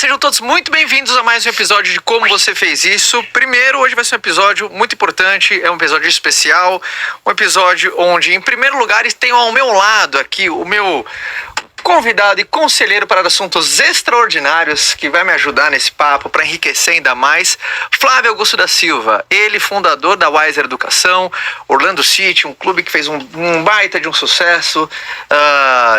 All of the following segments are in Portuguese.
sejam todos muito bem-vindos a mais um episódio de Como Você Fez Isso. Primeiro, hoje vai ser um episódio muito importante, é um episódio especial, um episódio onde, em primeiro lugar, tenho ao meu lado aqui o meu convidado e conselheiro para assuntos extraordinários, que vai me ajudar nesse papo para enriquecer ainda mais, Flávio Augusto da Silva, ele fundador da Wiser Educação, Orlando City, um clube que fez um baita de um sucesso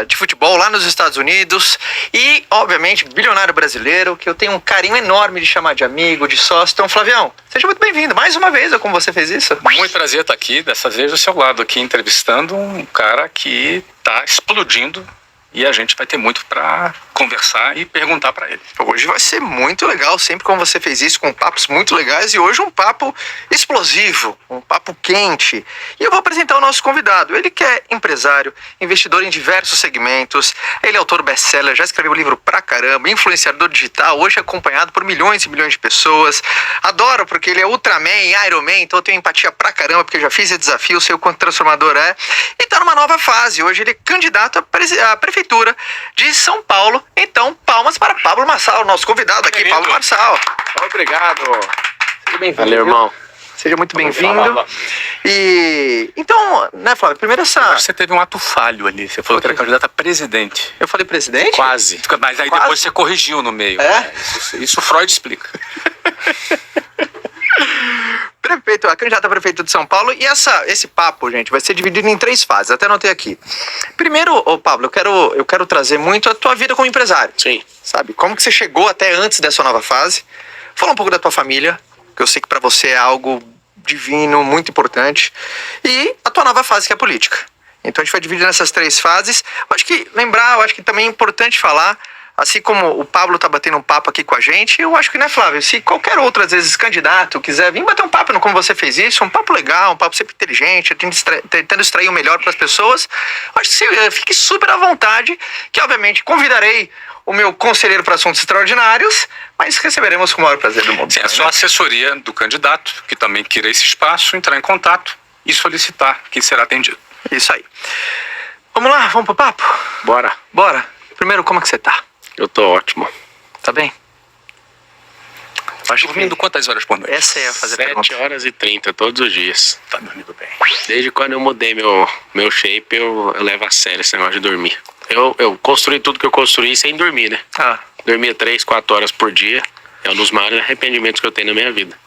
de futebol lá nos Estados Unidos e, obviamente, bilionário brasileiro, que eu tenho um carinho enorme de chamar de amigo, de sócio. Então, Flavião, seja muito bem-vindo mais uma vez a Como Você Fez Isso. Muito prazer estar aqui, dessa vez do seu lado aqui, entrevistando um cara que está explodindo. E a gente vai ter muito para conversar e perguntar para ele. Hoje vai ser muito legal, sempre como você fez isso, com papos muito legais. E hoje um papo explosivo, um papo quente. E eu vou apresentar o nosso convidado. Ele que é empresário, investidor em diversos segmentos. Ele é autor best-seller, já escreveu livro pra caramba, influenciador digital, hoje é acompanhado por milhões e milhões de pessoas. Adoro porque ele é Ultraman, Ironman, então eu tenho empatia pra caramba, porque eu já fiz esse desafio, sei o quanto transformador é. E tá numa nova fase. Hoje ele é candidato à prefeitura de São Paulo. Então, palmas para Pablo Marçal, nosso convidado aqui, Pablo Marçal. Obrigado. Seja bem-vindo. Valeu, irmão. Seja muito bem-vindo. E então, né, Flávio, primeiro essa... Você teve um ato falho ali, você falou que era candidato a presidente. Eu falei presidente? Quase. Mas aí Quase. Depois você corrigiu no meio. É? Isso Freud explica. Prefeito, a candidata a prefeito de São Paulo. E esse papo, gente, vai ser dividido em 3 fases. Até anotei aqui. Primeiro, Pablo, eu quero trazer muito a tua vida como empresário. Sim. Sabe? Como que você chegou até antes dessa nova fase? Fala um pouco da tua família, que eu sei que pra você é algo divino, muito importante. E a tua nova fase, que é a política. Então a gente vai dividir nessas 3 fases. Eu acho que também é importante falar, assim como o Pablo tá batendo um papo aqui com a gente, eu acho que, né, Flávio, se qualquer outro, às vezes, candidato quiser vir bater um papo no Como Você Fez Isso, um papo legal, um papo sempre inteligente, tentando extrair o melhor para as pessoas, acho que você fique super à vontade, que, obviamente, convidarei o meu conselheiro para assuntos extraordinários, mas receberemos com o maior prazer do mundo. Sim, é só a assessoria do candidato, que também queira esse espaço, entrar em contato e solicitar que será atendido. Isso aí. Vamos lá, vamos pro papo? Bora. Bora. Primeiro, como é que você tá? Eu tô ótimo. Tá bem? Acho Dormindo quantas horas por noite? Essa é a fazer a pergunta. 7h30 todos os dias. Tá dormindo bem. Desde quando eu mudei meu shape, eu levo a sério esse negócio de dormir. Eu construí tudo que eu construí sem dormir, né? Dormia 3, 4 horas por dia. É um dos maiores arrependimentos que eu tenho na minha vida.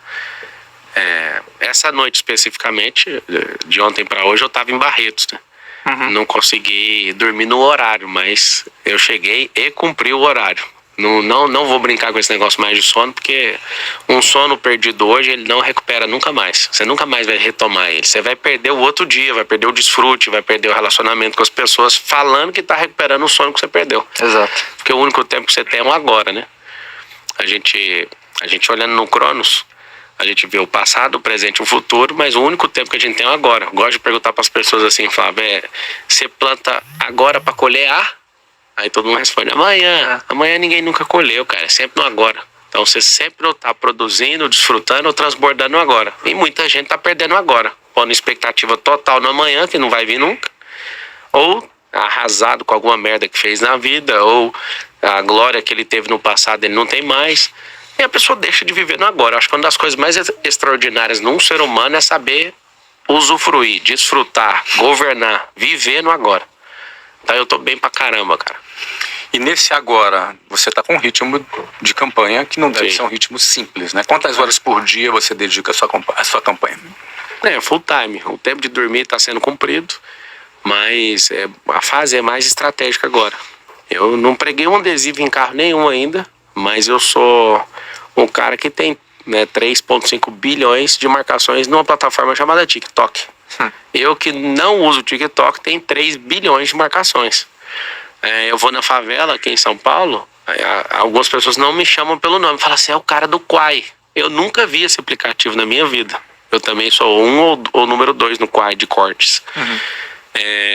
Essa noite especificamente, de ontem pra hoje, eu tava em Barretos, né? Uhum. Não consegui dormir no horário, mas eu cheguei e cumpri o horário. Não vou brincar com esse negócio mais de sono, porque um sono perdido hoje, ele não recupera nunca mais. Você nunca mais vai retomar ele. Você vai perder o outro dia, vai perder o desfrute, vai perder o relacionamento com as pessoas, falando que tá recuperando o sono que você perdeu. Exato. Porque o único tempo que você tem é o agora, né? A gente olhando no Cronos, a gente vê o passado, o presente e o futuro, mas o único tempo que a gente tem é o agora. Eu gosto de perguntar para as pessoas assim, Flávio, você planta agora para colher Aí todo mundo responde, amanhã. Amanhã ninguém nunca colheu, cara, é sempre no agora. Então você sempre ou tá produzindo, desfrutando ou transbordando no agora. E muita gente tá perdendo agora, pondo expectativa total no amanhã, que não vai vir nunca, ou arrasado com alguma merda que fez na vida, ou a glória que ele teve no passado ele não tem mais. E a pessoa deixa de viver no agora. Eu acho que uma das coisas mais extraordinárias num ser humano é saber usufruir, desfrutar, governar, viver no agora. Então eu tô bem pra caramba, cara. E nesse agora, você tá com um ritmo de campanha que não deve Sim. ser um ritmo simples, né? Quantas horas por dia você dedica à sua campanha? Full time. O tempo de dormir tá sendo cumprido, mas a fase é mais estratégica agora. Eu não preguei um adesivo em carro nenhum ainda, mas eu sou um cara que tem 3,5 bilhões de marcações numa plataforma chamada TikTok. Eu que não uso o TikTok tenho 3 bilhões de marcações. Eu vou na favela aqui em São Paulo, algumas pessoas não me chamam pelo nome, falam assim, é o cara do Quai. Eu nunca vi esse aplicativo na minha vida. Eu também sou ou número 2 no Quai de cortes. Uhum.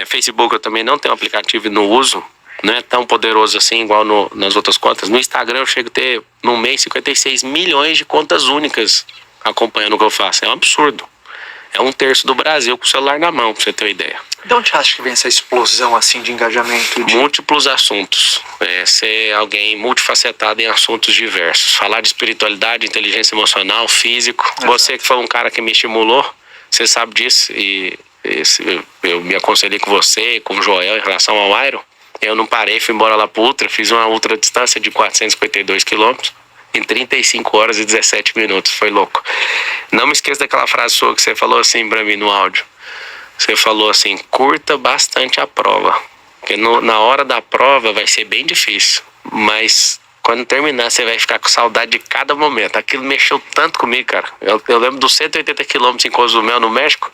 Facebook eu também não tenho aplicativo e não uso. Não é tão poderoso assim, igual nas outras contas. No Instagram eu chego a ter, no mês, 56 milhões de contas únicas acompanhando o que eu faço. É um absurdo. É 1/3 do Brasil com o celular na mão, pra você ter uma ideia. De onde acha que vem essa explosão assim de engajamento? Múltiplos assuntos. Ser alguém multifacetado em assuntos diversos. Falar de espiritualidade, inteligência emocional, físico. Exato. Você que foi um cara que me estimulou, você sabe disso. Eu me aconselhei com você, com o Joel em relação ao Iron. Eu não parei, fui embora lá pro Ultra, fiz uma ultra distância de 452 quilômetros. Em 35 horas e 17 minutos. Foi louco. Não me esqueça daquela frase sua que você falou assim pra mim no áudio. Você falou assim, curta bastante a prova. Porque na hora da prova vai ser bem difícil. Mas quando terminar, você vai ficar com saudade de cada momento. Aquilo mexeu tanto comigo, cara. Eu lembro dos 180 quilômetros em Cozumel, no México.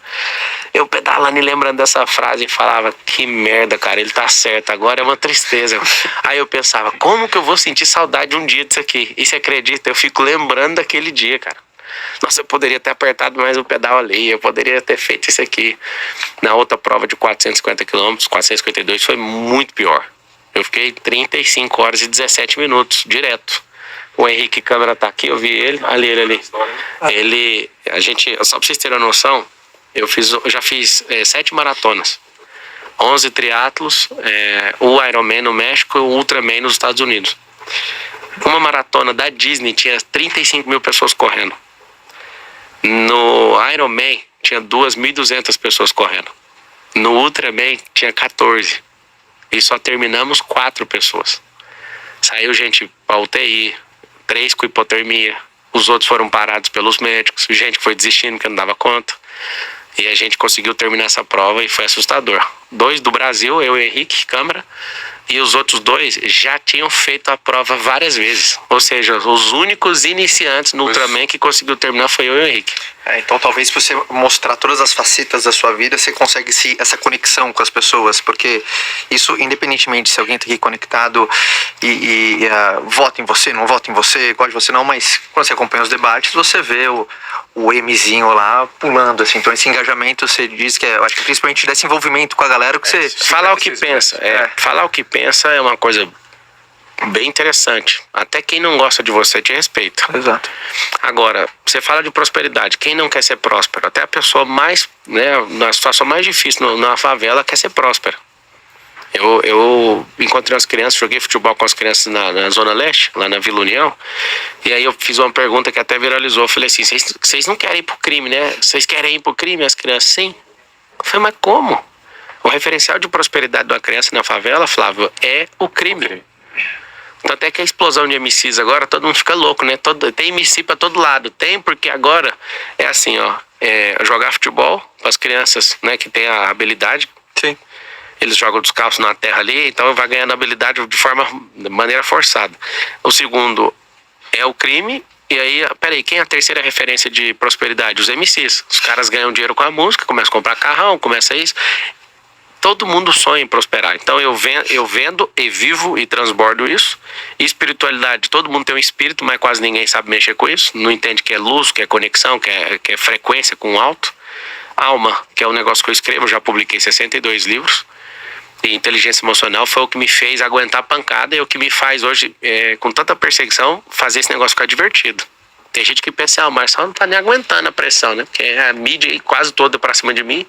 Eu pedalando e lembrando dessa frase e falava, que merda, cara, ele tá certo, agora é uma tristeza. Aí eu pensava, como que eu vou sentir saudade um dia disso aqui? E você acredita, eu fico lembrando daquele dia, cara. Nossa, eu poderia ter apertado mais o pedal ali, eu poderia ter feito isso aqui. Na outra prova de 450 quilômetros, 452, foi muito pior. Eu fiquei 35 horas e 17 minutos, direto. O Henrique Câmara tá aqui, eu vi ele, ali. Só pra vocês terem uma noção, eu já fiz 7 maratonas. 11 triatlos, o Ironman no México e o Ultraman nos Estados Unidos. Uma maratona da Disney tinha 35 mil pessoas correndo. No Ironman tinha 2.200 pessoas correndo. No Ultraman tinha 14. E só terminamos 4 pessoas. Saiu gente pra UTI, 3 com hipotermia. Os outros foram parados pelos médicos. Gente que foi desistindo porque não dava conta. E a gente conseguiu terminar essa prova e foi assustador. 2 do Brasil, eu e o Henrique Câmara. E os outros 2 já tinham feito a prova várias vezes. Ou seja, os únicos iniciantes no Ultraman que conseguiu terminar foi eu e o Henrique. Então talvez você mostrar todas as facetas da sua vida, você consegue essa conexão com as pessoas. Porque isso, independentemente se alguém está aqui conectado vota em você, não vota em você, gosta de você não, mas quando você acompanha os debates, você vê o Mzinho lá pulando, assim. Então esse engajamento, você diz que eu acho que principalmente desse envolvimento com a galera que você... Falar o que pensa. Falar o que pensa é uma coisa bem interessante. Até quem não gosta de você te respeita. Exato. Agora, você fala de prosperidade. Quem não quer ser próspero? Até a pessoa mais, na situação mais difícil na favela quer ser próspera. Eu encontrei umas crianças, joguei futebol com as crianças na Zona Leste, lá na Vila União. E aí eu fiz uma pergunta que até viralizou. Eu falei assim, vocês não querem ir pro crime, né? Vocês querem ir pro crime? As crianças, sim. Eu falei, mas como? O referencial de prosperidade de uma criança na favela, Flávio, é o crime. Tanto é que a explosão de MCs agora, todo mundo fica louco, né? Tem MC pra todo lado. Tem, porque agora é assim, ó. Jogar futebol para as crianças, né, que tem a habilidade. Sim. Eles jogam descalço na terra ali, então vai ganhando habilidade de maneira forçada. O segundo é o crime. E aí, peraí, quem é a terceira referência de prosperidade? Os MCs. Os caras ganham dinheiro com a música, começam a comprar carrão, começa isso. Todo mundo sonha em prosperar. Então eu vendo e vivo e transbordo isso. E espiritualidade, todo mundo tem um espírito, mas quase ninguém sabe mexer com isso. Não entende que é luz, que é conexão, que é frequência com o alto. Alma, que é um negócio que eu escrevo, já publiquei 62 livros. E inteligência emocional foi o que me fez aguentar a pancada e o que me faz hoje, com tanta perseguição, fazer esse negócio ficar divertido. Tem gente que pensa, o Marcelo não tá nem aguentando a pressão, né? Porque a mídia quase toda pra cima de mim.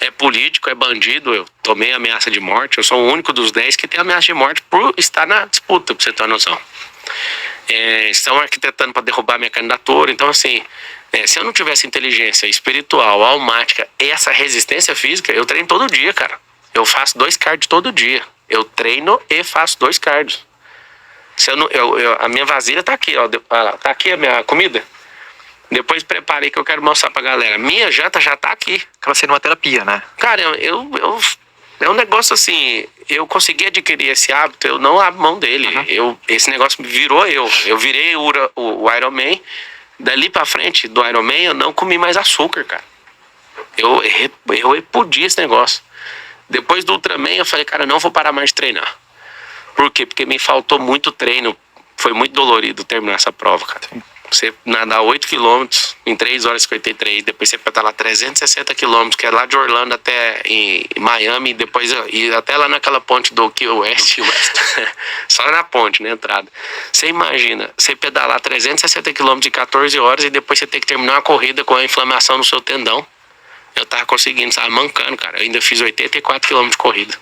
É político, é bandido, eu tomei ameaça de morte. Eu sou o único dos 10 que tem ameaça de morte por estar na disputa, pra você ter uma noção. Estão arquitetando pra derrubar minha candidatura. Então, assim, se eu não tivesse inteligência espiritual, almática e essa resistência física, eu treino todo dia, cara. Eu faço 2 cardio todo dia. Eu treino e faço 2 cardios. A minha vasilha tá aqui, ó. Tá aqui a minha comida. Depois preparei que eu quero mostrar pra galera. Minha janta já tá aqui. Acaba sendo uma terapia, né? Cara, é um negócio assim. Eu consegui adquirir esse hábito, eu não abro mão dele. Uhum. Esse negócio virou eu. Eu virei o Ironman. Dali pra frente do Ironman, eu não comi mais açúcar, cara. Eu repudi esse negócio. Depois do Ultraman, eu falei, cara, eu não vou parar mais de treinar. Por quê? Porque me faltou muito treino. Foi muito dolorido terminar essa prova, cara. Você nadar 8 quilômetros em 3 horas e 53, depois você pedalar 360 quilômetros, que é lá de Orlando até em Miami, depois ir até lá naquela ponte do Key West. Só na ponte, na entrada. Você imagina, você pedalar 360 quilômetros em 14 horas e depois você ter que terminar uma corrida com a inflamação no seu tendão. eu tava conseguindo, tava mancando, cara. Eu ainda fiz 84 km de corrida.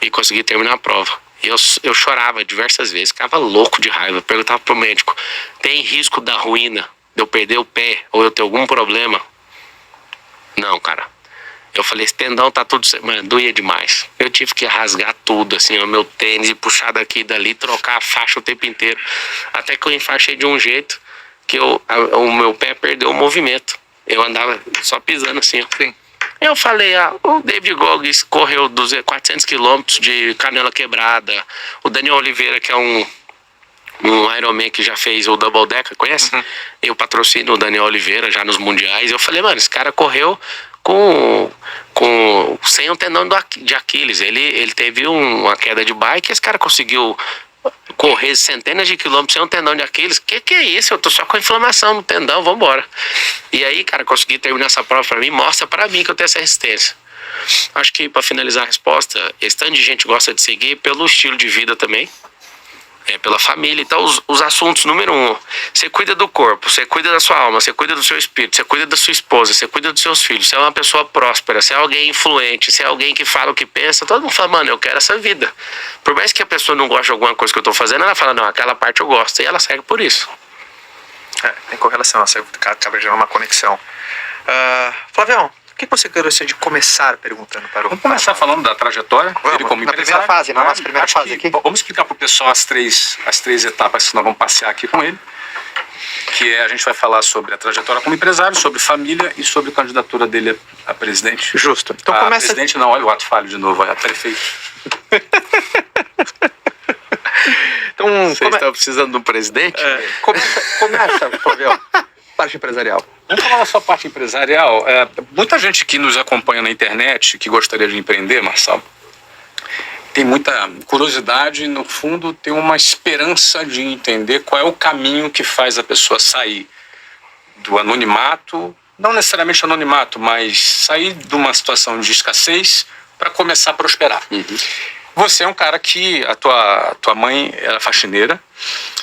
E consegui terminar a prova. E eu chorava diversas vezes, ficava louco de raiva. Perguntava pro médico, tem risco da ruína, de eu perder o pé, ou eu ter algum problema? Não, cara. Eu falei, esse tendão tá tudo... Mano, doía demais. Eu tive que rasgar tudo, assim, o meu tênis, e puxar daqui e dali, trocar a faixa o tempo inteiro. Até que eu enfaixei de um jeito que o meu pé perdeu o movimento. Eu andava só pisando assim, ó. Sim. Eu falei, o David Goggins correu 400 quilômetros de canela quebrada. O Daniel Oliveira, que é um Ironman que já fez o Double Decker, conhece? Uhum. Eu patrocino o Daniel Oliveira já nos mundiais. Eu falei, mano, esse cara correu sem um tendão de Aquiles. Ele teve uma queda de bike, esse cara conseguiu correr centenas de quilômetros sem um tendão de Aquiles. Que é isso? Eu tô só com inflamação no tendão, vambora. E aí, cara, consegui terminar essa prova pra mim, mostra pra mim que eu tenho essa resistência. Acho que pra finalizar a resposta, esse tanto de gente gosta de seguir pelo estilo de vida também, pela família. Então, os assuntos, número 1, você cuida do corpo, você cuida da sua alma, você cuida do seu espírito, você cuida da sua esposa, você cuida dos seus filhos, você é uma pessoa próspera, você é alguém influente, você é alguém que fala o que pensa, todo mundo fala, mano, eu quero essa vida. Por mais que a pessoa não goste de alguma coisa que eu tô fazendo, ela fala, não, aquela parte eu gosto, e ela segue por isso. Tem correlação, você acaba gerando uma conexão. Flavião, o que você gostaria de começar perguntando para o... Vamos começar falando da trajetória dele como na primeira fase, na nossa primeira fase aqui. Vamos explicar para o pessoal as três etapas que nós vamos passear aqui com ele. Que a gente vai falar sobre a trajetória como empresário, sobre família e sobre a candidatura dele a presidente. Justo. Então começa... presidente não, olha o ato falho de novo, olha, prefeito. Então, vocês estão precisando de um presidente? Começa, Flavião. Parte empresarial. Vamos falar da sua parte empresarial. Muita gente que nos acompanha na internet, que gostaria de empreender, Marcelo, tem muita curiosidade e, no fundo, tem uma esperança de entender qual é o caminho que faz a pessoa sair do anonimato, não necessariamente anonimato, mas sair de uma situação de escassez para começar a prosperar. Uhum. Você é um cara que a tua mãe era faxineira,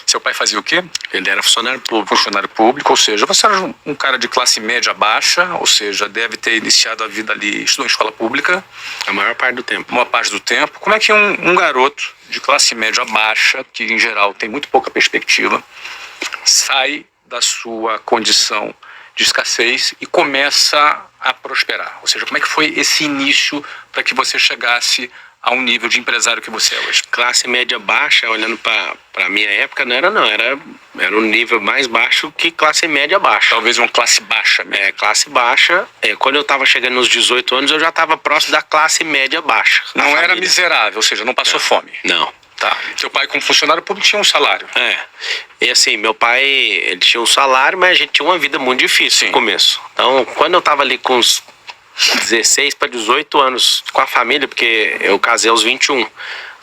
seu pai fazia o quê? Ele era funcionário público. Funcionário público, ou seja, você era um cara de classe média baixa, ou seja, deve ter iniciado a vida ali, estudou em escola pública. A maior parte do tempo. Uma parte do tempo. Como é que um garoto de classe média baixa, que em geral tem muito pouca perspectiva, sai da sua condição de escassez e começa a prosperar? Ou seja, como é que foi esse início para que você chegasse a um nível de empresário que você é hoje? Classe média baixa, olhando para minha época, era um nível mais baixo que classe média baixa. Talvez uma classe baixa mesmo. Classe baixa. Quando eu estava chegando nos 18 anos, eu já estava próximo da classe média baixa. Não era miserável, ou seja, não passou fome. Não. Tá. Seu pai, como funcionário público, tinha um salário. E assim, meu pai, ele tinha um salário, mas a gente tinha uma vida muito difícil no começo. Então, quando eu estava ali com uns 16 para 18 anos com a família, porque eu casei aos 21.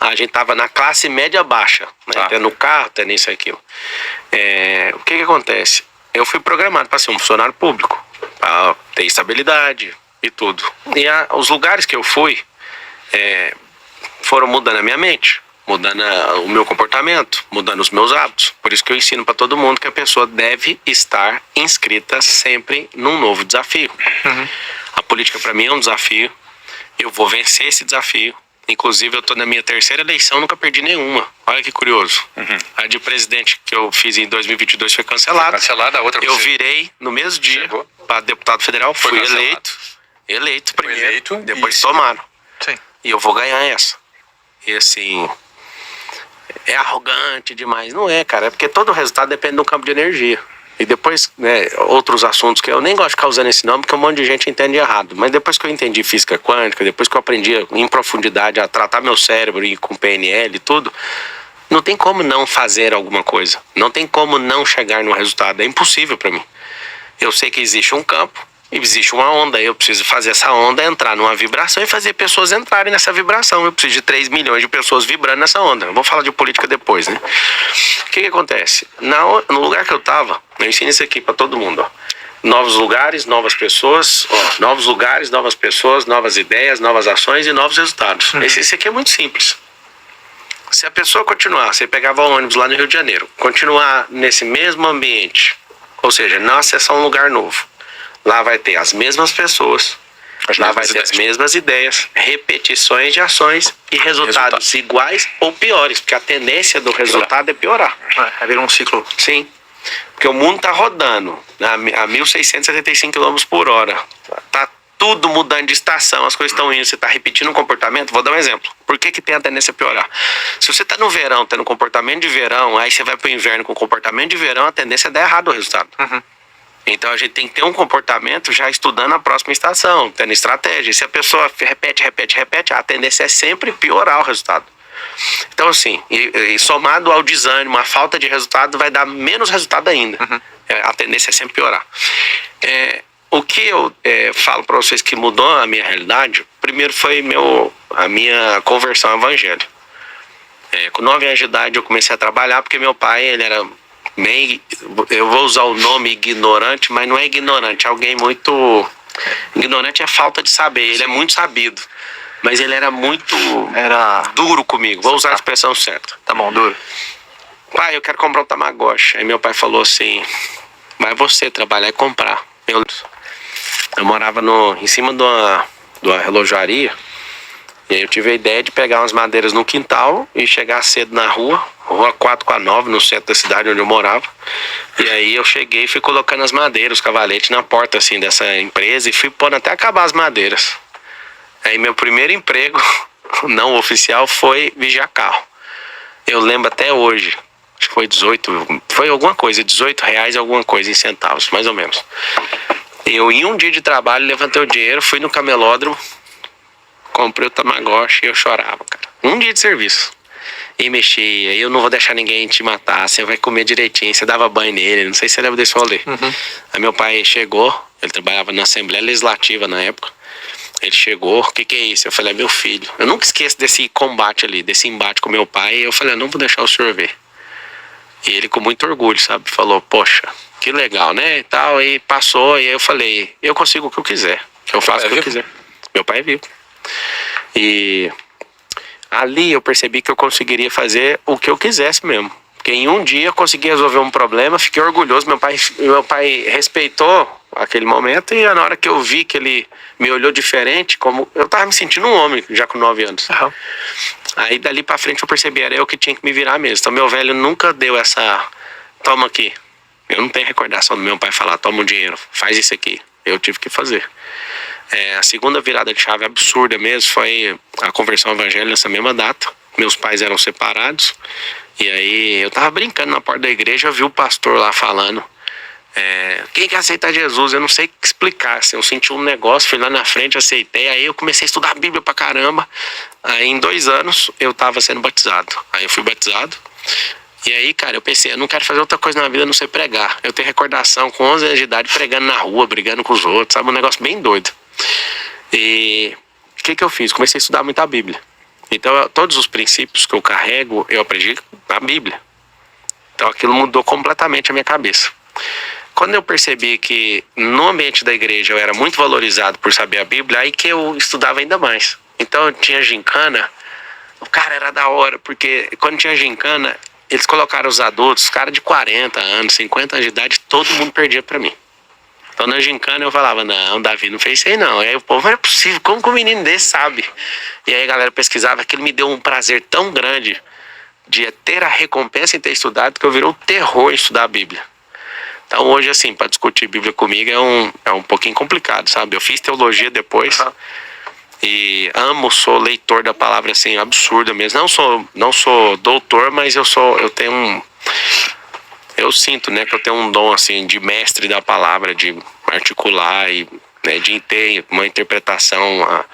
A gente tava na classe média baixa, né? Tendo carro, tendo isso e aquilo. O que acontece? Eu fui programado para ser um funcionário público, para ter estabilidade e tudo. E os lugares que eu fui foram mudando a minha mente, mudando o meu comportamento, mudando os meus hábitos. Por isso que eu ensino para todo mundo que a pessoa deve estar inscrita sempre num novo desafio. Uhum. A política para mim é um desafio. Eu vou vencer esse desafio. Inclusive, eu tô na minha terceira eleição, nunca perdi nenhuma. Olha que curioso. Uhum. A de presidente que eu fiz em 2022 foi cancelada. Cancelada, a outra eu virei no mesmo dia para deputado federal. Fui eleito primeiro. Depois tomaram. Sim. E eu vou ganhar essa. E assim, é arrogante demais. Não é, cara. É porque todo resultado depende do campo de energia. E depois, outros assuntos que eu nem gosto de ficar usando esse nome, porque um monte de gente entende errado. Mas depois que eu entendi física quântica, depois que eu aprendi em profundidade a tratar meu cérebro e com PNL e tudo, não tem como não fazer alguma coisa. Não tem como não chegar no resultado. É impossível para mim. Eu sei que existe um campo, existe uma onda. Eu preciso fazer essa onda entrar numa vibração e fazer pessoas entrarem nessa vibração. Eu preciso de 3 milhões de pessoas vibrando nessa onda. Eu vou falar de política depois, né? O que acontece? No lugar que eu tava, eu ensino isso aqui pra todo mundo, ó. Novos lugares, novas pessoas, novos lugares, novas pessoas, novas ideias, novas ações e novos resultados. Esse aqui é muito simples. Se a pessoa continuar, você pegava o ônibus lá no Rio de Janeiro, continuar nesse mesmo ambiente, ou seja, não acessar um lugar novo, lá vai ter as mesmas pessoas, Lá vai ter as mesmas ideias, repetições de ações e resultados iguais ou piores, porque a tendência do resultado é piorar. É virar um ciclo. Sim, porque o mundo está rodando a 1.675 km por hora. Tá tudo mudando de estação, as coisas estão indo, você está repetindo um comportamento. Vou dar um exemplo. Por que tem a tendência a piorar? Se você está no verão, tendo comportamento de verão, aí você vai para o inverno com comportamento de verão, a tendência é dar errado o resultado. Então a gente tem que ter um comportamento já estudando a próxima estação, tendo estratégia. E se a pessoa repete, a tendência é sempre piorar o resultado. Então assim, e somado ao desânimo, a falta de resultado vai dar menos resultado ainda. A tendência é sempre piorar. O que eu falo para vocês que mudou a minha realidade, primeiro foi a minha conversão ao evangelho. Com 9 anos de idade eu comecei a trabalhar porque meu pai, ele era meio, eu vou usar o nome ignorante, mas não é ignorante, alguém muito... Ignorante é falta de saber, ele é muito sabido. Mas ele era muito duro comigo, vou usar a expressão certa. Tá bom, duro. Pai, eu quero comprar um Tamagotchi. Aí meu pai falou assim, vai você trabalhar e comprar. Eu morava em cima de uma relojaria. E aí eu tive a ideia de pegar umas madeiras no quintal e chegar cedo na rua 4 com a 9, no centro da cidade onde eu morava. E aí eu cheguei e fui colocando as madeiras, os cavaletes na porta assim dessa empresa e fui pondo até acabar as madeiras. Aí meu primeiro emprego não oficial foi vigiar carro. Eu lembro até hoje, acho que foi alguma coisa, R$18 alguma coisa em centavos, mais ou menos. Eu em um dia de trabalho levantei o dinheiro, fui no camelódromo, comprei o Tamagotchi e eu chorava, cara. Um dia de serviço. E mexia, eu não vou deixar ninguém te matar, você vai comer direitinho, você dava banho nele, não sei se você lembra desse rolê. Aí meu pai chegou, ele trabalhava na Assembleia Legislativa na época. Ele chegou, o que é isso? Eu falei, é meu filho. Eu nunca esqueço desse combate ali, desse embate com meu pai. Eu falei, eu não vou deixar o senhor ver. E ele com muito orgulho, sabe? Falou, poxa, que legal, né? E tal, e passou, e aí eu falei, eu consigo o que eu quiser. Eu faço o que eu quiser. Meu pai é vivo. E ali eu percebi que eu conseguiria fazer o que eu quisesse mesmo. Porque em um dia eu consegui resolver um problema, fiquei orgulhoso. Meu pai respeitou aquele momento, e na hora que eu vi que ele me olhou diferente, como eu tava me sentindo um homem já com 9 anos. Aí dali pra frente eu percebi, era eu que tinha que me virar mesmo. Então meu velho nunca deu essa, toma aqui. Eu não tenho recordação do meu pai falar, toma o dinheiro, faz isso aqui. Eu tive que fazer. A segunda virada de chave absurda mesmo foi a conversão ao evangelho nessa mesma data. Meus pais eram separados. E aí eu tava brincando na porta da igreja, eu vi o pastor lá falando, quem quer aceitar Jesus? Eu não sei explicar, assim, eu senti um negócio, fui lá na frente, aceitei, aí eu comecei a estudar a Bíblia pra caramba. Aí em 2 anos eu tava sendo batizado. Aí eu fui batizado. E aí, cara, eu pensei, eu não quero fazer outra coisa na vida a não ser pregar. Eu tenho recordação com 11 anos de idade pregando na rua, brigando com os outros, sabe? Um negócio bem doido. E o que eu fiz? Comecei a estudar muito a Bíblia. Então, todos os princípios que eu carrego, eu aprendi na Bíblia. Então, aquilo mudou completamente a minha cabeça. Quando eu percebi que no ambiente da igreja eu era muito valorizado por saber a Bíblia, aí que eu estudava ainda mais. Então, eu tinha gincana, o cara era da hora, porque quando tinha gincana, eles colocaram os adultos, os caras de 40 anos, 50 anos de idade, todo mundo perdia pra mim. Então na gincana eu falava, não, Davi não fez isso aí não. Aí o povo, não é possível, como que um menino desse sabe? E aí a galera pesquisava, aquilo me deu um prazer tão grande de ter a recompensa em ter estudado, que eu virou um terror em estudar a Bíblia. Então hoje assim, para discutir Bíblia comigo é um pouquinho complicado, sabe? Eu fiz teologia depois e sou leitor da palavra assim, absurda mesmo. Não sou doutor, mas eu sinto, né, que eu tenho um dom assim de mestre da palavra, de articular e, né, de ter uma interpretação,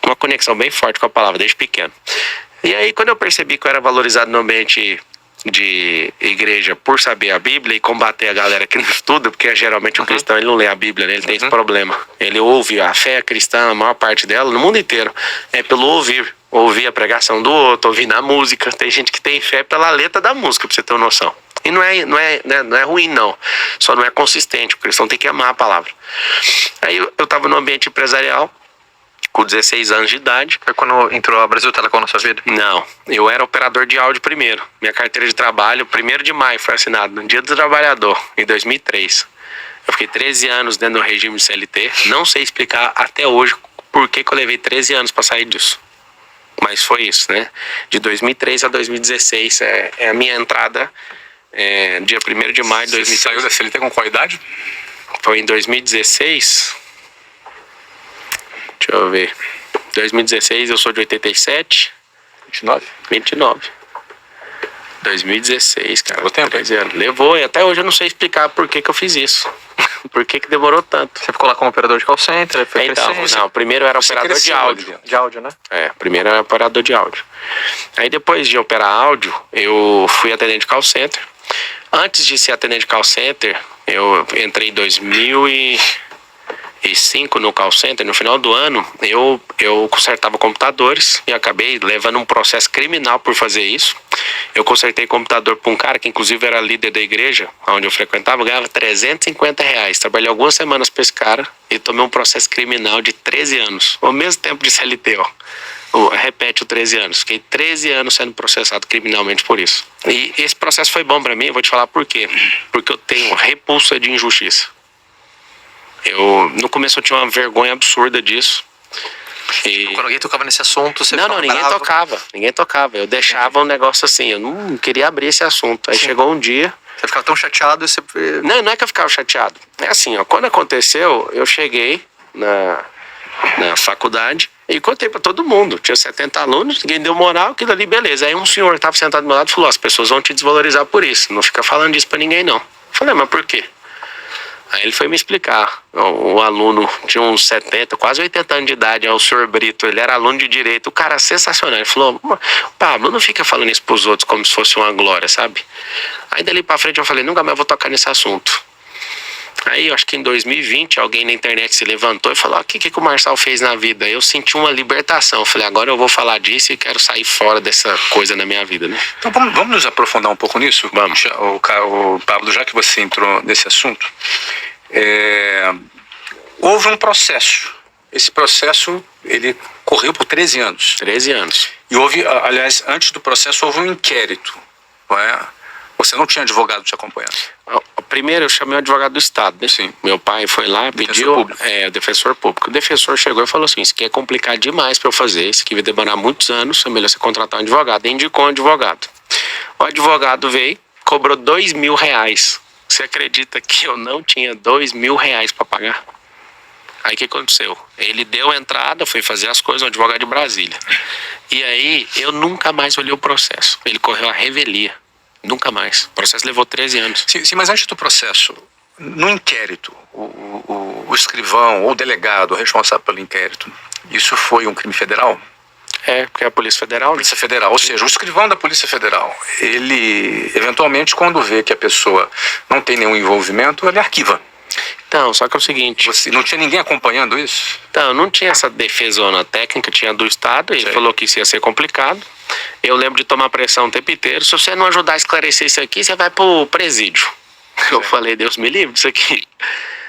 uma conexão bem forte com a palavra desde pequeno. E aí quando eu percebi que eu era valorizado no ambiente de igreja por saber a Bíblia e combater a galera que não estuda, porque geralmente o cristão ele não lê a Bíblia, né? Ele tem esse problema. Ele ouve a fé cristã, a maior parte dela, no mundo inteiro, é pelo ouvir a pregação do outro, ouvir na música. Tem gente que tem fé pela letra da música, pra você ter uma noção. E não é ruim, não. Só não é consistente. O cristão tem que amar a palavra. Aí eu tava no ambiente empresarial, com 16 anos de idade. Foi quando entrou a Brasil Telecom na sua vida? Não, eu era operador de áudio primeiro. Minha carteira de trabalho, 1º de maio, foi assinada no Dia do Trabalhador, em 2003. Eu fiquei 13 anos dentro do regime CLT. Não sei explicar até hoje por que eu levei 13 anos para sair disso. Mas foi isso, né? De 2003 a 2016 é a minha entrada, dia 1º de maio de 2003. Você saiu da CLT com qual idade? Foi em 2016. Deixa eu ver. 2016 eu sou de 87. 29. 2016, cara. Levou tempo? 13 anos. Levou, e até hoje eu não sei explicar por que eu fiz isso. Por que demorou tanto. Você ficou lá como operador de call center? Foi Então, crescendo? não, primeiro eu era Você operador de cresceu áudio. ali dentro. De áudio, né? Primeiro era operador de áudio. Aí depois de operar áudio, eu fui atendente de call center. Antes de ser atendente de call center, eu entrei em 2005 no call center. No final do ano, eu consertava computadores e acabei levando um processo criminal por fazer isso. Eu consertei computador para um cara que inclusive era líder da igreja, onde eu frequentava, ganhava R$350. Trabalhei algumas semanas para esse cara e tomei um processo criminal de 13 anos. Ao mesmo tempo de CLT, ó. Repete o 13 anos. Fiquei 13 anos sendo processado criminalmente por isso. E esse processo foi bom para mim, eu vou te falar por quê. Porque eu tenho repulsa de injustiça. No começo eu tinha uma vergonha absurda disso. E... Quando alguém tocava nesse assunto, você Não, ninguém tocava. Eu deixava um negócio assim, eu não queria abrir esse assunto. Aí chegou um dia... Você ficava tão chateado e você... Não é que eu ficava chateado. É assim, ó, quando aconteceu, eu cheguei na faculdade e contei pra todo mundo. Tinha 70 alunos, ninguém deu moral, aquilo ali, beleza. Aí um senhor que tava sentado do meu lado falou, as pessoas vão te desvalorizar por isso, não fica falando disso pra ninguém não. Eu falei, mas por quê? Aí ele foi me explicar. O aluno tinha uns 70, quase 80 anos de idade, o senhor Brito, ele era aluno de direito, o cara sensacional. Ele falou, Pablo, não fica falando isso pros outros como se fosse uma glória, sabe? Aí dali pra frente eu falei, nunca mais vou tocar nesse assunto. Aí eu acho que em 2020 alguém na internet se levantou e falou, o que o Marçal fez na vida? Eu senti uma libertação, eu falei, agora eu vou falar disso e quero sair fora dessa coisa na minha vida, né? Então vamos nos aprofundar um pouco nisso? Vamos. O Pablo, já que você entrou nesse assunto, houve um processo. Esse processo, ele correu por 13 anos. 13 anos. E houve, aliás, antes do processo houve um inquérito, não é? Você não tinha advogado te acompanhando? Primeiro eu chamei o advogado do Estado, né? Sim. Meu pai foi lá, pediu... o defensor público. O defensor chegou e falou assim, isso aqui é complicado demais para eu fazer, isso aqui vai demorar muitos anos, é melhor você contratar um advogado. E indicou um advogado. O advogado veio, cobrou R$2.000. Você acredita que eu não tinha R$2.000 para pagar? Aí o que aconteceu? Ele deu a entrada, foi fazer as coisas, um advogado de Brasília. E aí eu nunca mais olhei o processo. Ele correu a revelia. Nunca mais. O processo levou 13 anos. Sim, mas antes do processo, no inquérito, o escrivão ou o delegado responsável pelo inquérito, isso foi um crime federal? Porque é a Polícia Federal, né? Polícia Federal, ou seja, o escrivão da Polícia Federal, ele, eventualmente, quando vê que a pessoa não tem nenhum envolvimento, ele arquiva. Então, só que é o seguinte... Você não tinha ninguém acompanhando isso? Então, não tinha essa defesona técnica, tinha do Estado, ele falou que isso ia ser complicado. Eu lembro de tomar pressão o tempo inteiro, se você não ajudar a esclarecer isso aqui, você vai pro presídio. Eu falei, Deus me livre disso aqui.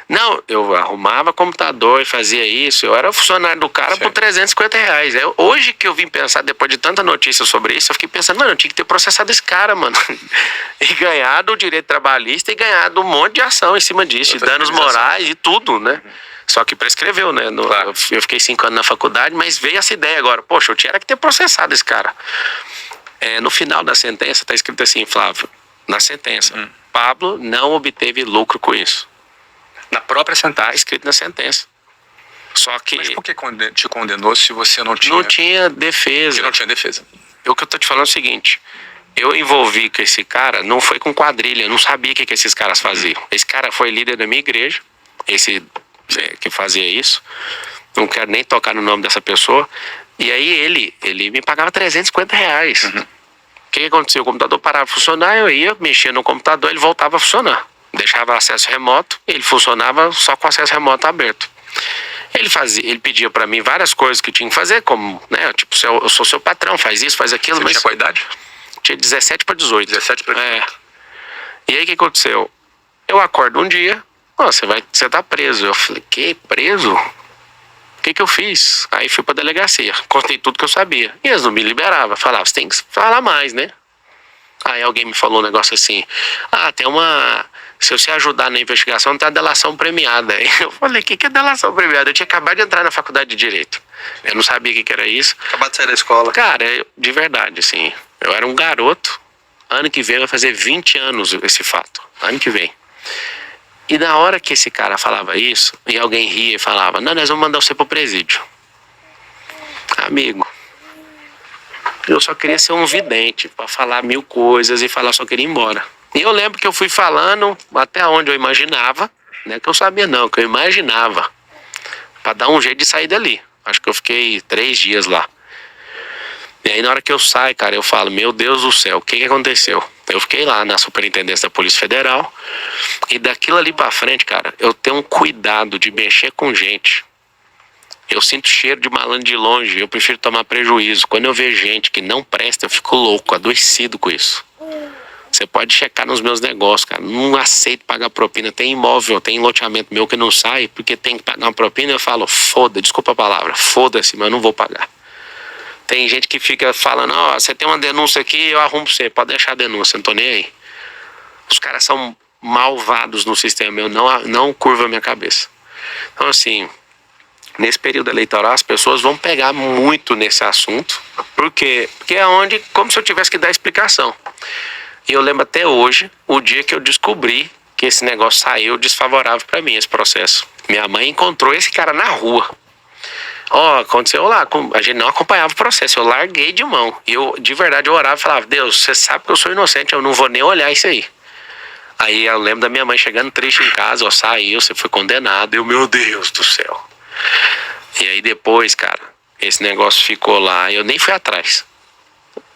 Não, eu arrumava computador e fazia isso, eu era funcionário do cara por R$350. Hoje que eu vim pensar, depois de tanta notícia sobre isso, eu fiquei pensando, mano, eu tinha que ter processado esse cara, mano. E ganhado o direito trabalhista e ganhado um monte de ação em cima disso, de danos morais e tudo, né? Só que prescreveu, né? Claro. Eu fiquei 5 anos na faculdade, mas veio essa ideia agora. Poxa, eu tinha que ter processado esse cara. No final da sentença, tá escrito assim, Flávio, na sentença, Pablo não obteve lucro com isso. Na própria sentença? Tá escrito na sentença. Só que... Mas por que te condenou se você não tinha... Não tinha defesa. Porque não tinha defesa. O que eu tô te falando é o seguinte, eu envolvi com esse cara, não foi com quadrilha, eu não sabia o que esses caras faziam. Esse cara foi líder da minha igreja, esse que fazia isso, não quero nem tocar no nome dessa pessoa, e aí ele me pagava R$350. O que aconteceu? O computador parava de funcionar, eu ia, mexia no computador, ele voltava a funcionar. Deixava acesso remoto, ele funcionava só com acesso remoto aberto. Ele pedia pra mim várias coisas que tinha que fazer, como, né, tipo, eu sou seu patrão, faz isso, faz aquilo. Você mas tinha qual idade? Tinha 17 para 18. 17 para 18. E aí o que aconteceu? Eu acordo um dia, você tá preso. Eu falei, que preso? O que eu fiz? Aí fui pra delegacia, contei tudo que eu sabia. E eles não me liberavam, falavam, você tem que falar mais, né? Aí alguém me falou um negócio assim, se você ajudar na investigação, tem a delação premiada. Eu falei, o que é delação premiada? Eu tinha acabado de entrar na faculdade de Direito. Eu não sabia o que era isso. Acabado de sair da escola. Cara, de verdade, assim, eu era um garoto. Ano que vem vai fazer 20 anos esse fato. Ano que vem. E na hora que esse cara falava isso, e alguém ria e falava, não, nós vamos mandar você pro presídio. Amigo, eu só queria ser um vidente pra falar 1000 coisas e falar só queria ir embora. E eu lembro que eu fui falando até onde eu imaginava, não é que eu sabia não, que eu imaginava, pra dar um jeito de sair dali. Acho que eu fiquei 3 dias lá. E aí na hora que eu saio, cara, eu falo, meu Deus do céu, o que aconteceu? Eu fiquei lá na Superintendência da Polícia Federal e daquilo ali pra frente, cara, eu tenho um cuidado de mexer com gente. Eu sinto cheiro de malandro de longe, eu prefiro tomar prejuízo. Quando eu vejo gente que não presta, eu fico louco, adoecido com isso. Você pode checar nos meus negócios, cara. Não aceito pagar propina. Tem imóvel, tem loteamento meu que não sai porque tem que pagar uma propina. Eu falo, desculpa a palavra, foda-se, mas eu não vou pagar. Tem gente que fica falando, você tem uma denúncia aqui, eu arrumo pra você, pode deixar a denúncia, não tô nem aí. Os caras são malvados no sistema, eu não curvo a minha cabeça. Então assim, nesse período eleitoral as pessoas vão pegar muito nesse assunto, porque é onde, como se eu tivesse que dar explicação. E eu lembro até hoje, o dia que eu descobri que esse negócio saiu desfavorável pra mim, esse processo. Minha mãe encontrou esse cara na rua. Aconteceu lá, a gente não acompanhava o processo, eu larguei de mão. E eu, de verdade, eu orava e falava, Deus, você sabe que eu sou inocente, eu não vou nem olhar isso aí. Aí eu lembro da minha mãe chegando triste em casa, saiu, você foi condenado. Eu, meu Deus do céu. E aí depois, cara, esse negócio ficou lá e eu nem fui atrás.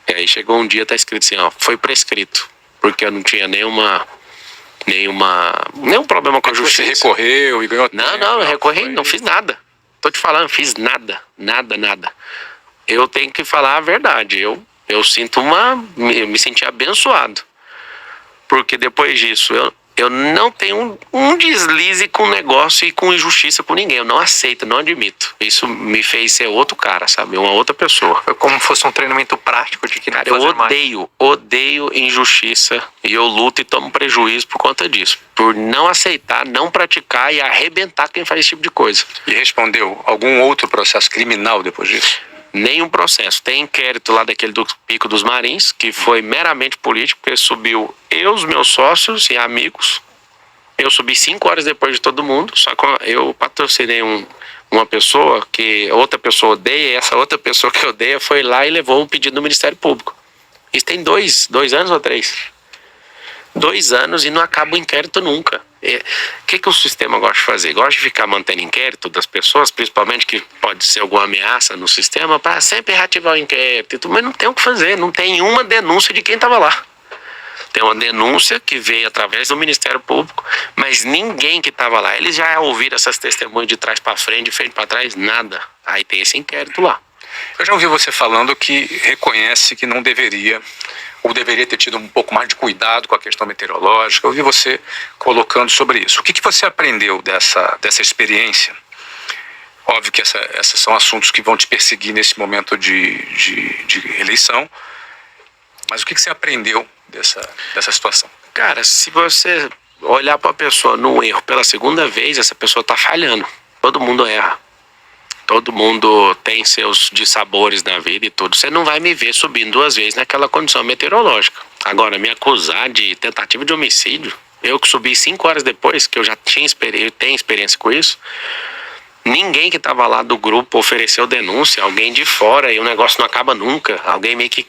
E aí chegou um dia, tá escrito assim, foi prescrito. Porque eu não tinha nenhum problema com a justiça. Você recorreu e ganhou tempo? Não, eu recorri, não fiz nada. Tô te falando, fiz nada. Eu tenho que falar a verdade. Eu me senti abençoado. Porque depois disso, eu não tenho um deslize com negócio e com injustiça com ninguém. Eu não aceito, não admito. Isso me fez ser outro cara, sabe? Uma outra pessoa. Foi como se fosse um treinamento prático de que não fazer mais. Eu odeio injustiça e eu luto e tomo prejuízo por conta disso. Por não aceitar, não praticar e arrebentar quem faz esse tipo de coisa. E respondeu algum outro processo criminal depois disso? Nenhum processo. Tem inquérito lá daquele do Pico dos Marins, que foi meramente político, porque subiu os meus sócios e amigos. Eu subi 5 horas depois de todo mundo, só que eu patrocinei uma pessoa que outra pessoa odeia, e essa outra pessoa que odeia foi lá e levou um pedido do Ministério Público. Isso tem 2 anos ou 3? 2 anos e não acaba o inquérito nunca. O que o sistema gosta de fazer? Gosta de ficar mantendo inquérito das pessoas, principalmente que pode ser alguma ameaça no sistema, para sempre reativar o inquérito. Mas não tem o que fazer, não tem uma denúncia de quem estava lá. Tem uma denúncia que veio através do Ministério Público, mas ninguém que estava lá. Eles já ouviram essas testemunhas de trás para frente, de frente para trás, nada. Aí tem esse inquérito lá. Eu já ouvi você falando que reconhece que não deveria, ou deveria ter tido um pouco mais de cuidado com a questão meteorológica. Eu ouvi você colocando sobre isso. O que você aprendeu dessa experiência? Óbvio que esses são assuntos que vão te perseguir nesse momento de eleição. Mas o que você aprendeu dessa situação? Cara, se você olhar para a pessoa num erro pela segunda vez, essa pessoa está falhando. Todo mundo erra. Todo mundo tem seus dissabores na vida e tudo. Você não vai me ver subindo 2 vezes naquela condição meteorológica. Agora, me acusar de tentativa de homicídio, eu que subi 5 horas depois, que eu já tenho experiência com isso, ninguém que estava lá do grupo ofereceu denúncia, alguém de fora, e o negócio não acaba nunca. Alguém meio que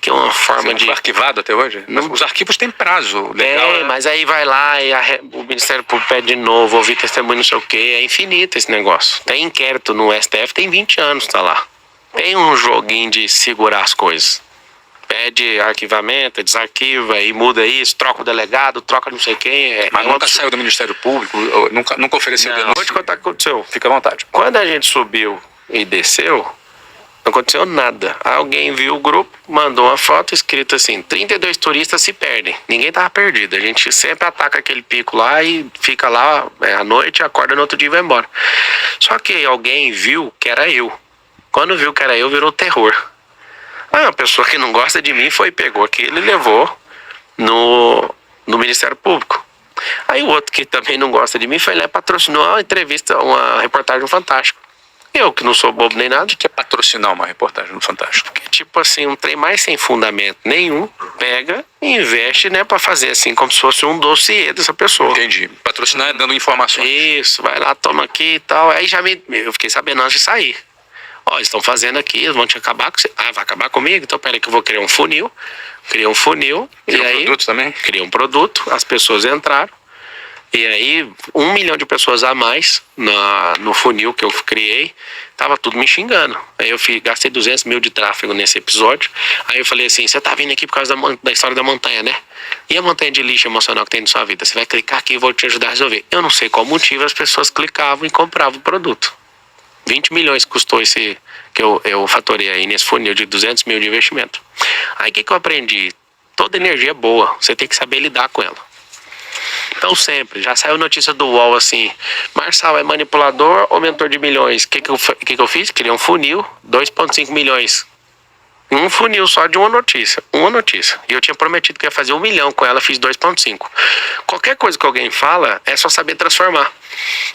uma forma de... Não foi arquivado até hoje? Não. Os arquivos têm prazo legal. Mas aí vai lá e o Ministério Público pede de novo, ouvir testemunho, não sei o quê. É infinito esse negócio. Tem inquérito no STF, tem 20 anos, tá lá. Tem um joguinho de segurar as coisas. Pede arquivamento, desarquiva e muda isso, troca o delegado, troca não sei quem. Mas nunca saiu do Ministério Público, nunca ofereceu denúncia. Vou te contar o que aconteceu. Fica à vontade. Quando a gente subiu e desceu, não aconteceu nada. Alguém viu o grupo, mandou uma foto escrita assim, 32 turistas se perdem. Ninguém tava perdido. A gente sempre ataca aquele pico lá e fica lá à noite, acorda no outro dia e vai embora. Só que alguém viu que era eu. Quando viu que era eu, virou terror. Uma pessoa que não gosta de mim pegou aquilo e levou no Ministério Público. outro que também não gosta de mim foi lá e patrocinou uma entrevista, uma reportagem no Fantástico. Eu, que não sou bobo nem nada. O que é patrocinar uma reportagem no Fantástico? Porque, tipo assim, um trem mais sem fundamento nenhum, pega e investe, né, pra fazer assim, como se fosse um dossiê dessa pessoa. Entendi. Patrocinar é dando informações. Isso, vai lá, toma aqui e tal. Aí eu fiquei sabendo antes de sair. Ó, eles estão fazendo aqui, eles vão te acabar com você. Ah, vai acabar comigo? Então peraí que eu vou criar um funil. Criei um funil. Criou e aí, produto também? Criei um produto, as pessoas entraram. E aí, 1 milhão de pessoas a mais no funil que eu criei, tava tudo me xingando. Aí eu gastei 200 mil de tráfego nesse episódio. Aí eu falei assim, você tá vindo aqui por causa da história da montanha, né? E a montanha de lixo emocional que tem na sua vida? Você vai clicar aqui e eu vou te ajudar a resolver. Eu não sei qual motivo as pessoas clicavam e compravam o produto. 20 milhões custou esse que eu fatorei aí nesse funil de 200 mil de investimento. Aí o que eu aprendi? Toda energia é boa, você tem que saber lidar com ela. Então sempre, já saiu notícia do UOL assim, Marçal é manipulador ou mentor de milhões? O que eu fiz? Criei um funil, 2,5 milhões. Um funil só de uma notícia. E eu tinha prometido que ia fazer 1 milhão com ela, fiz 2,5. Qualquer coisa que alguém fala, é só saber transformar.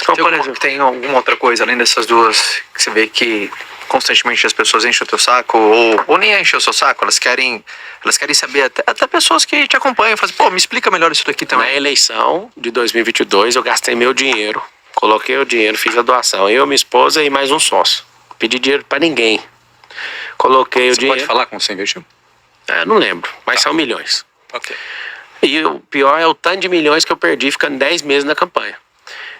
Então, por exemplo, Tem alguma outra coisa além dessas duas que você vê que constantemente as pessoas enchem o teu saco ou nem enchem o seu saco, elas querem saber, até pessoas que te acompanham, fazem, pô, me explica melhor isso daqui na também. eleição de 2022, eu gastei meu dinheiro, coloquei o dinheiro, fiz a doação. Eu, minha esposa e mais um sócio. Pedi dinheiro pra ninguém. Coloquei o Você dinheiro. pode falar como você investiu? Não lembro, mas são milhões. Ok. E o pior é o tanto de milhões que eu perdi ficando 10 meses na campanha.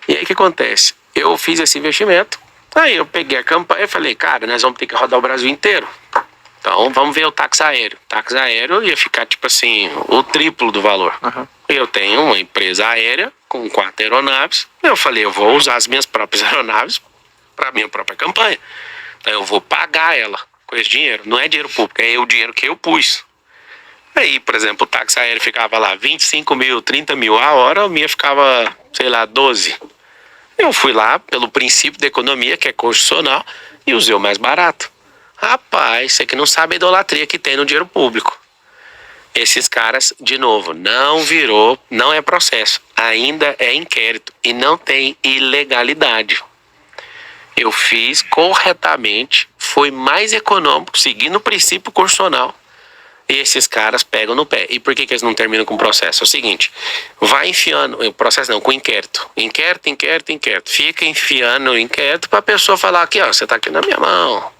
E aí o que acontece? Eu fiz esse investimento, aí eu peguei a campanha e falei, cara, nós vamos ter que rodar o Brasil inteiro. Então vamos ver o táxi aéreo. O táxi aéreo ia ficar tipo assim, o triplo do valor. Uhum. Eu tenho uma empresa aérea com 4 aeronaves. Eu falei, eu vou usar as minhas próprias aeronaves para minha própria campanha. Então eu vou pagar ela com esse dinheiro. Não é dinheiro público, é o dinheiro que eu pus. Aí, por exemplo, o táxi aéreo ficava lá 25 mil, 30 mil a hora, a minha ficava, sei lá, 12. Eu fui lá pelo princípio da economia, que é constitucional, e usei o mais barato. Rapaz, você que não sabe a idolatria que tem no dinheiro público. Esses caras, de novo, não é processo, ainda é inquérito e não tem ilegalidade. Eu fiz corretamente, foi mais econômico, seguindo o princípio constitucional. E esses caras pegam no pé. E por que eles não terminam com o processo? É o seguinte, vai enfiando, o processo não, com inquérito. Inquérito. Fica enfiando o inquérito pra pessoa falar aqui, ó, você tá aqui na minha mão.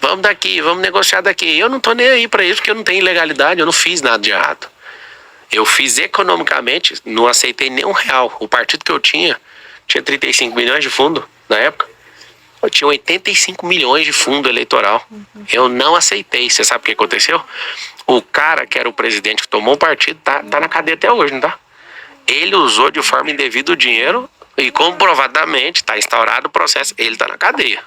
Vamos daqui, vamos negociar daqui. Eu não tô nem aí pra isso, porque eu não tenho ilegalidade, eu não fiz nada de errado. Eu fiz economicamente, não aceitei nem R$1. O partido que eu tinha 35 milhões de fundo na época. Eu tinha 85 milhões de fundo eleitoral. Eu não aceitei. Você sabe o que aconteceu? O cara que era o presidente que tomou o partido tá na cadeia até hoje, não tá? Ele usou de forma indevida o dinheiro e comprovadamente está instaurado o processo. Ele tá na cadeia.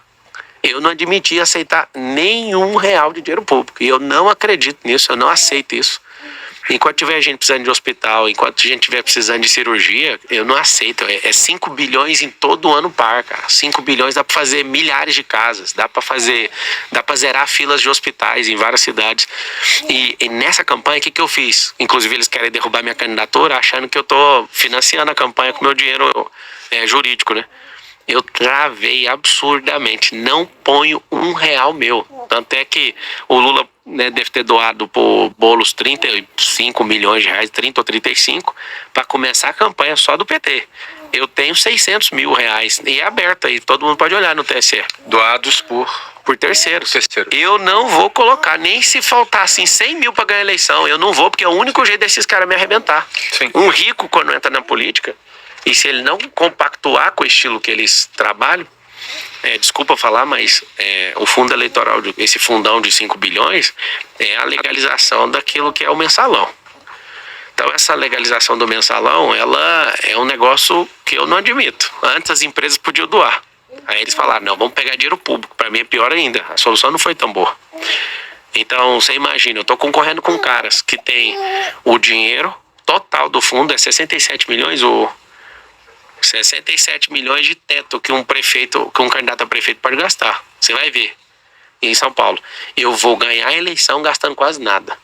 Eu não admiti aceitar nenhum R$1 de dinheiro público. E eu não acredito nisso, eu não aceito isso. Enquanto tiver gente precisando de hospital, enquanto a gente tiver precisando de cirurgia, eu não aceito. É 5 bilhões em todo ano par, cara. 5 bilhões dá pra fazer milhares de casas, dá pra zerar filas de hospitais em várias cidades. E nessa campanha, o que eu fiz? Inclusive, eles querem derrubar minha candidatura, achando que eu tô financiando a campanha com meu dinheiro jurídico, né? Eu travei absurdamente, não ponho R$1 meu. Tanto é que o Lula, né, deve ter doado por bolos 35 milhões de reais, 30 ou 35, para começar a campanha só do PT. Eu tenho 600 mil reais e é aberto aí, todo mundo pode olhar no TSE. Doados por terceiros. terceiros. Eu não vou colocar, nem se faltar assim 100 mil para ganhar a eleição, eu não vou, porque é o único jeito desses caras me arrebentar. Sim. Um rico, quando entra na política, e se ele não compactuar com o estilo que eles trabalham, desculpa falar, mas o fundo eleitoral, esse fundão de 5 bilhões, é a legalização daquilo que é o mensalão. Então essa legalização do mensalão, ela é um negócio que eu não admito. Antes as empresas podiam doar. Aí eles falaram, não, vamos pegar dinheiro público. Para mim é pior ainda, a solução não foi tão boa. Então você imagina, eu estou concorrendo com caras que tem o dinheiro total do fundo, é 67 milhões, 67 milhões de teto que um candidato a prefeito pode gastar. Você vai ver em São Paulo. Eu vou ganhar a eleição gastando quase nada.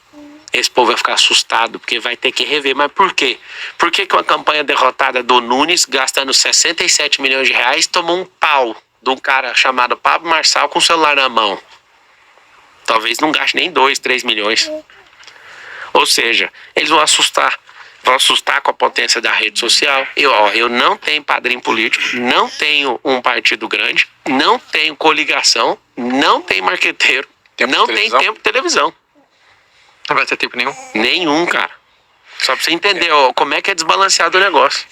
esse povo vai ficar assustado, porque vai ter que rever. Mas por quê? Por que uma campanha derrotada do Nunes, gastando 67 milhões de reais, tomou um pau de um cara chamado Pablo Marçal com o celular na mão? Talvez não gaste nem 2, 3 milhões. Ou seja, eles vão assustar. Vão assustar com a potência da rede social. Eu não tenho padrinho político, não tenho um partido grande, não tenho coligação, não tenho marqueteiro, não tenho tempo de televisão. Não vai ter tempo nenhum. Nenhum, cara. Só pra você entender como é que é desbalanceado o negócio.